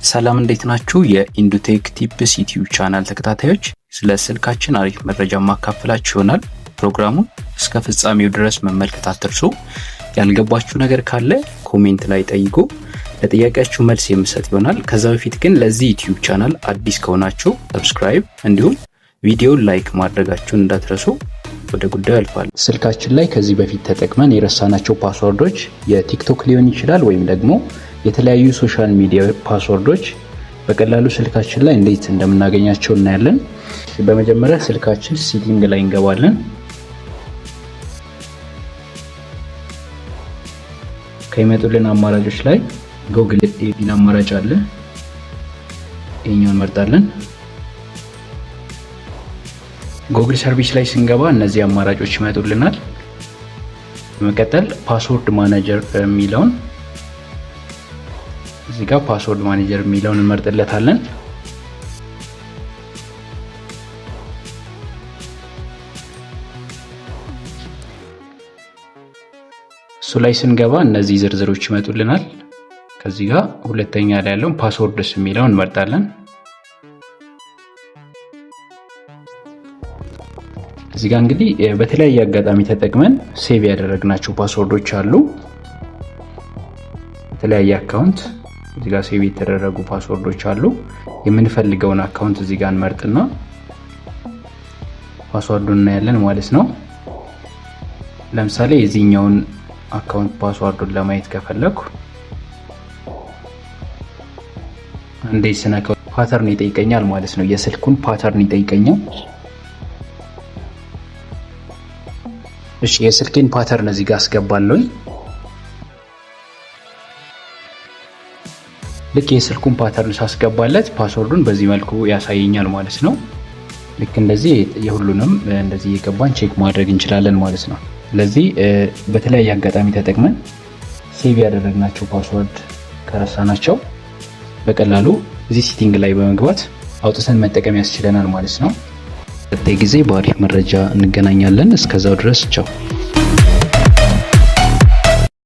ሰላም እንዴት ናችሁ? የኢንዱቴክ ቲፕስ ዩቲዩብ ቻናል ተከታታዮች፣ ስለ ስልካችን አሪፍ መረጃ ማካፈላችሁ ይሆናል። ፕሮግራሙን እስከ ፍጻሜው ድረስ መመልከት አትርሱ። ያልገባችሁ ነገር ካለ ኮሜንት ላይ ጠይቁ፣ ለጥያቄያችሁ መልስ የምሰጥ ይሆናል። ከዛ በፊት ግን ለዚህ ዩቲዩብ ቻናል አዲስ ከሆናችሁ ሰብስክራይብ እንዲሁም ቪዲዮን ላይክ ማድረጋችሁን እንዳትረሱ። ወደ ጉዳዩ አልፋለሁ። ስልካችን ላይ ከዚህ በፊት ተጠቅመን የረሳናቸው ፓስወርዶች የቲክቶክ ሊሆን ይችላል ወይም ደግሞ የተለያዩ ሶሻል ሚዲያ ፓስወርዶች በቀላሉ ስልካችን ላይ እንዴት እንደምናገኛቸው እናያለን። በመጀመሪያ ስልካችን ሴቲንግ ላይ እንገባለን። ከሚመጡልን አማራጮች ላይ ጉግል የሚል አማራጭ አለ። ይሄኛውን እንመርጣለን። ጉግል ሰርቪስ ላይ ስንገባ እነዚህ አማራጮች ይመጡልናል። በመቀጠል ፓስወርድ ማኔጀር የሚለውን እዚህ ጋር ፓስወርድ ማኔጀር የሚለውን እንመርጥለታለን። እሱ ላይ ስንገባ እነዚህ ዝርዝሮች ይመጡልናል። ከዚህ ጋር ሁለተኛ ላይ ያለውን ፓስወርድስ የሚለውን እንመርጣለን። እዚህ ጋር እንግዲህ በተለያየ አጋጣሚ ተጠቅመን ሴቭ ያደረግናቸው ፓስወርዶች አሉ። በተለያየ አካውንት እዚህ ጋር ሴቭ የተደረጉ ፓስወርዶች አሉ። የምንፈልገውን አካውንት እዚህ ጋር እንመርጥና ፓስወርዱን እናያለን ማለት ነው። ለምሳሌ የዚህኛውን አካውንት ፓስወርዱን ለማየት ከፈለኩ እንዴት ስነካው ፓተርን ይጠይቀኛል ማለት ነው። የስልኩን ፓተርን ይጠይቀኛል። እሺ የስልኬን ፓተርን እዚህ ጋር አስገባለሁ። ልክ የስልኩን ፓተርን ሳስገባለት ፓስወርዱን በዚህ መልኩ ያሳየኛል ማለት ነው። ልክ እንደዚህ የሁሉንም እንደዚህ እየገባን ቼክ ማድረግ እንችላለን ማለት ነው። ስለዚህ በተለያየ አጋጣሚ ተጠቅመን ሴቭ ያደረግናቸው ፓስወርድ ከረሳናቸው በቀላሉ እዚህ ሴቲንግ ላይ በመግባት አውጥተን መጠቀም ያስችለናል ማለት ነው። በቀጣይ ጊዜ በአሪፍ መረጃ እንገናኛለን። እስከዛው ድረስ ቻው።